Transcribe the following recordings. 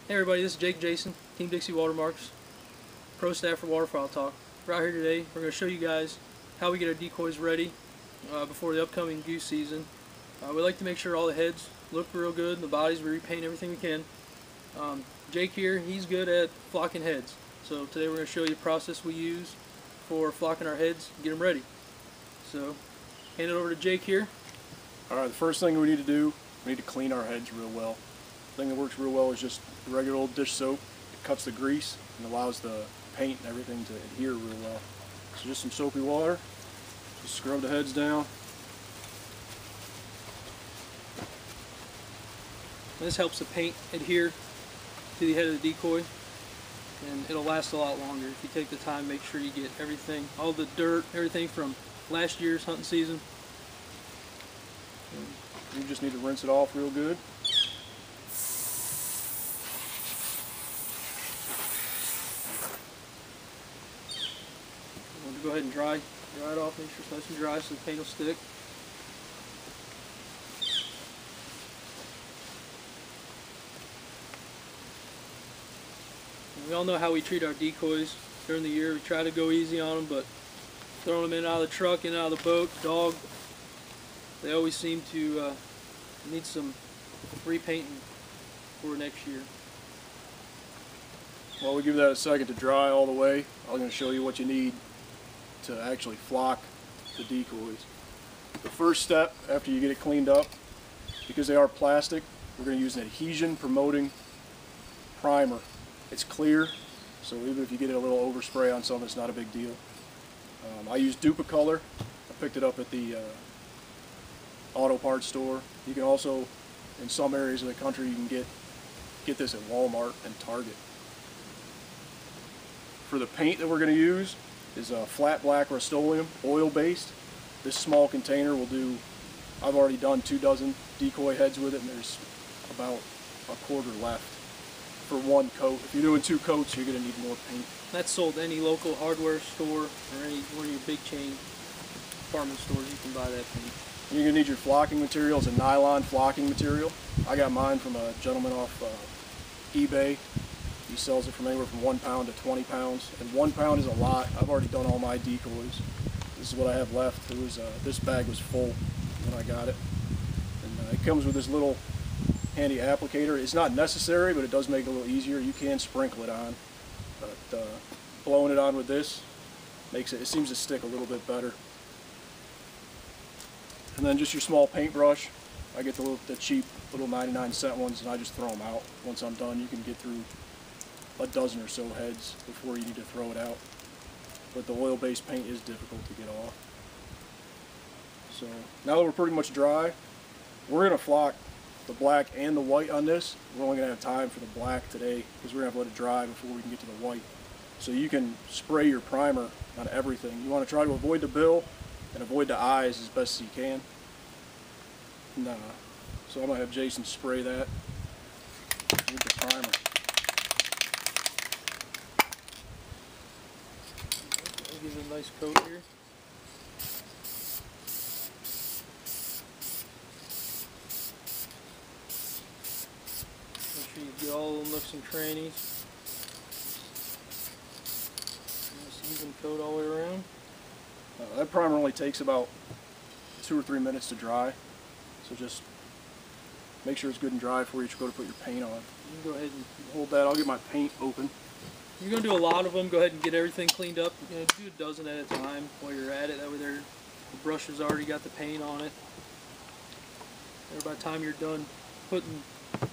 Hey everybody, this is Jake Jason, Team Dixie Watermarks, pro staff for Waterfowl Talk. We're out here today. We're going to show you guys how we get our decoys ready before the upcoming goose season. We like to make sure all the heads look real good and the bodies, we repaint everything we can. Jake here, he's good at flocking heads. So today we're going to show you the process we use for flocking our heads and get them ready. So, hand it over to Jake here. Alright, the first thing we need to do, we need to clean our heads real well. The thing that works real well is just regular old dish soap. It cuts the grease and allows the paint and everything to adhere real well. So just some soapy water, just scrub the heads down. This helps the paint adhere to the head of the decoy, and it'll last a lot longer if you take the time. Make sure you get everything, all the dirt, everything from last year's hunting season. And you just need to rinse it off real good. Go ahead and dry it off, make sure it's nice and dry so the paint will stick. And we all know how we treat our decoys during the year. We try to go easy on them, but throwing them in and out of the truck, in and out of the boat, dog, they always seem to need some repainting for next year. While we give that a second to dry all the way, I'm going to show you what you need to actually flock the decoys. The first step after you get it cleaned up, because they are plastic, we're going to use an adhesion promoting primer. It's clear, so even if you get a little overspray on something, it's not a big deal. I use Dupacolor. I picked it up at the auto parts store. You can also, in some areas of the country, you can get this at Walmart and Target. For the paint that we're going to use is a flat black Rust-Oleum, oil-based. This small container will do, I've already done 2 dozen decoy heads with it, and there's about a quarter left for 1 coat. If you're doing 2 coats, you're going to need more paint. That's sold at any local hardware store or any one of your big chain department stores. You can buy that paint. You're going to need your flocking material. It's a nylon flocking material. I got mine from a gentleman off eBay. He sells it from anywhere from 1 pound to 20 pounds, and 1 pound is a lot. I've already done all my decoys. This is what I have left. It was this bag was full when I got it, and it comes with this little handy applicator. It's not necessary, but it does make it a little easier. You can sprinkle it on, but blowing it on with this makes it seems to stick a little bit better. And then just your small paintbrush. I get the cheap little 99-cent ones, and I just throw them out. Once I'm done, you can get through a dozen or so heads before you need to throw it out. But the oil-based paint is difficult to get off. So now that we're pretty much dry, we're going to flock the black and the white on this. We're only going to have time for the black today because we're going to have to let it dry before we can get to the white. So you can spray your primer on everything. You want to try to avoid the bill and avoid the eyes as best as you can. So I'm going to have Jason spray that with the primer. Give it a nice coat here. Make sure you get all the nooks and crannies. Nice even coat all the way around. That primer only takes about 2 or 3 minutes to dry, so just make sure it's good and dry before you go to put your paint on. You can go ahead and hold that. I'll get my paint open. You're going to do a lot of them. Go ahead and get everything cleaned up. Do a dozen at a time while you're at it. That way the brush has already got the paint on it. And by the time you're done putting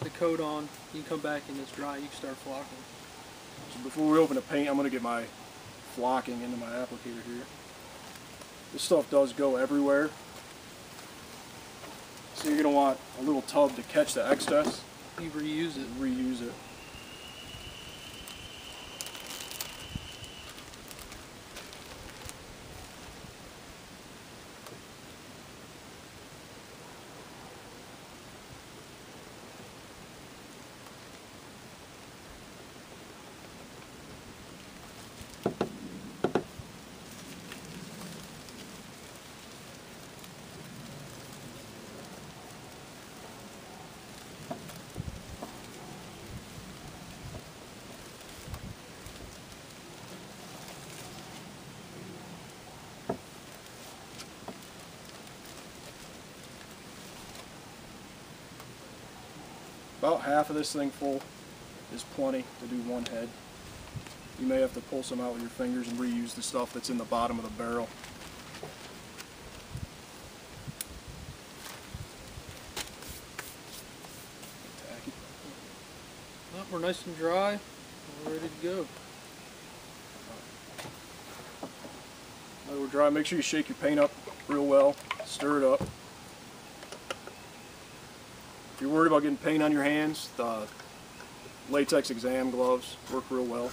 the coat on, you can come back and it's dry. You can start flocking. So before we open the paint, I'm going to get my flocking into my applicator here. This stuff does go everywhere. So you're going to want a little tub to catch the excess. You reuse it. Reuse it. About half of this thing full is plenty to do one head. You may have to pull some out with your fingers and reuse the stuff that's in the bottom of the barrel. Well, we're nice and dry. We're ready to go. Now we're dry. Make sure you shake your paint up real well. Stir it up. If you're worried about getting paint on your hands, the latex exam gloves work real well.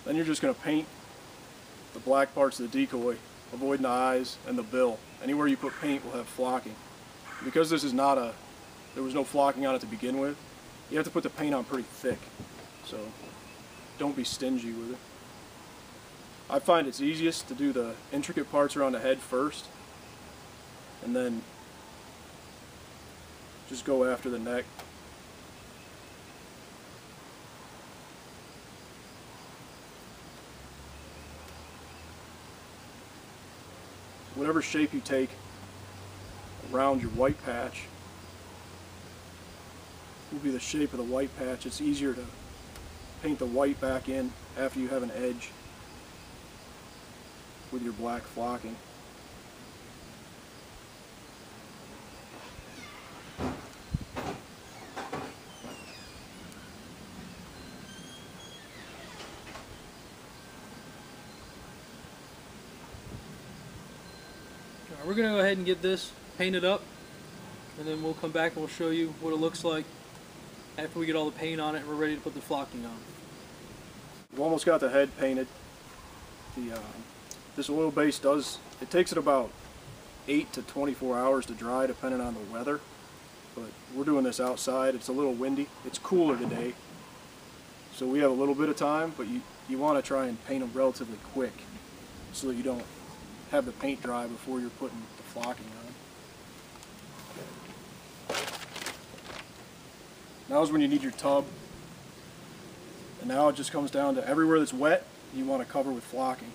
Then you're just going to paint the black parts of the decoy, avoiding the eyes and the bill. Anywhere you put paint will have flocking. Because this is not there was no flocking on it to begin with, you have to put the paint on pretty thick. So don't be stingy with it. I find it's easiest to do the intricate parts around the head first, and then just go after the neck. Whatever shape you take around your white patch will be the shape of the white patch. It's easier to paint the white back in after you have an edge with your black flocking. We're going to go ahead and get this painted up, and then we'll come back and we'll show you what it looks like after we get all the paint on it and we're ready to put the flocking on. We've almost got the head painted. This oil base takes it about 8 to 24 hours to dry depending on the weather, but we're doing this outside. It's a little windy. It's cooler today, so we have a little bit of time, but you want to try and paint them relatively quick so that you don't have the paint dry before you're putting the flocking on. Now is when you need your tub, and now it just comes down to everywhere that's wet you want to cover with flocking.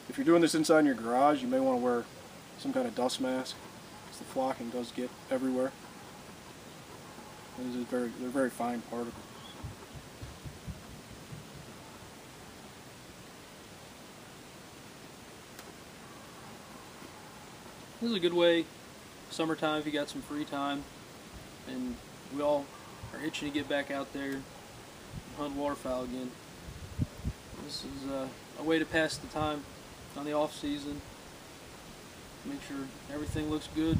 If you're doing this inside in your garage, you may want to wear some kind of dust mask, because the flocking does get everywhere. They're very fine particles. This is a good way, summertime, if you got some free time, and we all are itching to get back out there and hunt waterfowl again. This is a way to pass the time on the off season. Make sure everything looks good.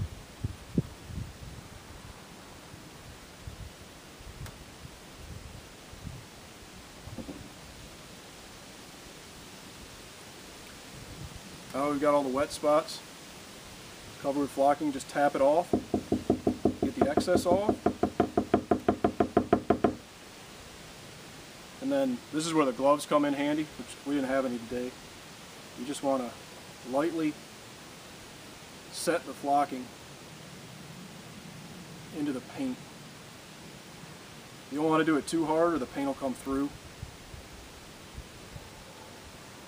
Now we've got all the wet spots covered with flocking. Just tap it off, get the excess off, and then this is where the gloves come in handy, which we didn't have any today. You just want to lightly set the flocking into the paint. You don't want to do it too hard or the paint will come through.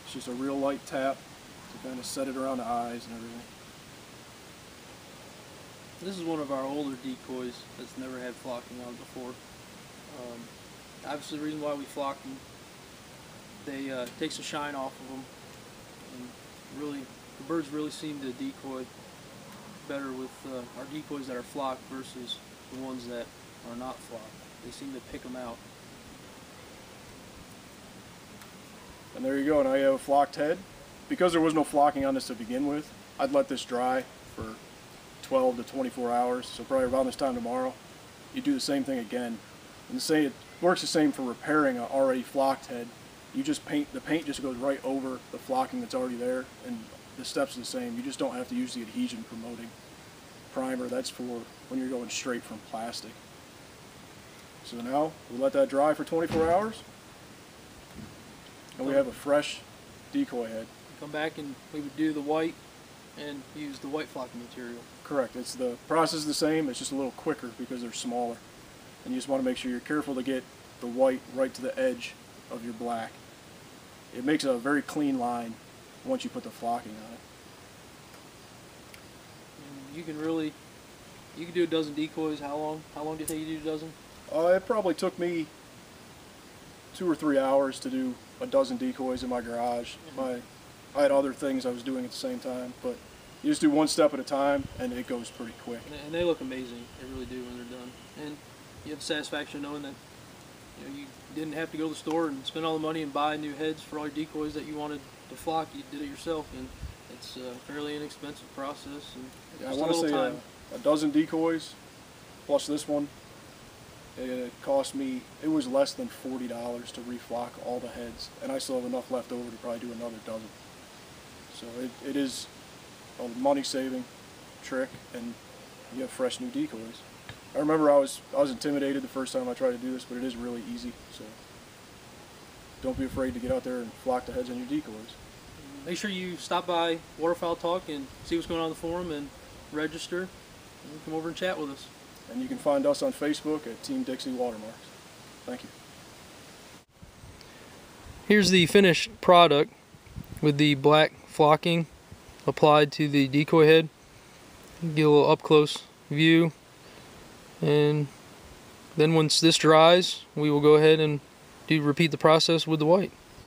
It's just a real light tap to kind of set it around the eyes and everything. This is one of our older decoys that's never had flocking on before. Obviously the reason why we flock them, they takes the shine off of them. And really, the birds really seem to decoy better with our decoys that are flocked versus the ones that are not flocked. They seem to pick them out. And there you go, now you have a flocked head. Because there was no flocking on this to begin with, I'd let this dry for 12 to 24 hours, so probably around this time tomorrow. You do the same thing again. And it works the same for repairing an already flocked head. You just the paint just goes right over the flocking that's already there, and the steps are the same. You just don't have to use the adhesion promoting. primer. That's for when you're going straight from plastic. So now we let that dry for 24 hours, and we have a fresh decoy head. Come back and we would do the white and use the white flocking material. Correct. It's the process is the same. It's just a little quicker because they're smaller, and you just want to make sure you're careful to get the white right to the edge of your black. It makes a very clean line once you put the flocking on it. And you can do a dozen decoys. How long? How long did it take you to do a dozen? It probably took me 2 or 3 hours to do a dozen decoys in my garage. I had other things I was doing at the same time, but you just do one step at a time, and it goes pretty quick. And they look amazing. They really do when they're done. And you have the satisfaction knowing that you didn't have to go to the store and spend all the money and buy new heads for all your decoys that you wanted to flock. You did it yourself, and it's a fairly inexpensive process. And yeah, I want to say a dozen decoys plus this one. It cost me, it was less than $40 to reflock all the heads, and I still have enough left over to probably do another dozen. So it is a money-saving trick, and you have fresh new decoys. I remember I was intimidated the first time I tried to do this, but it is really easy. So don't be afraid to get out there and flock the heads on your decoys. Make sure you stop by Waterfowl Talk and see what's going on in the forum and register, and come over and chat with us. And you can find us on Facebook at Team Dixie Watermarks. Thank you. Here's the finished product with the black flocking applied to the decoy head. Get a little up close view, and then once this dries, we will go ahead and repeat the process with the white.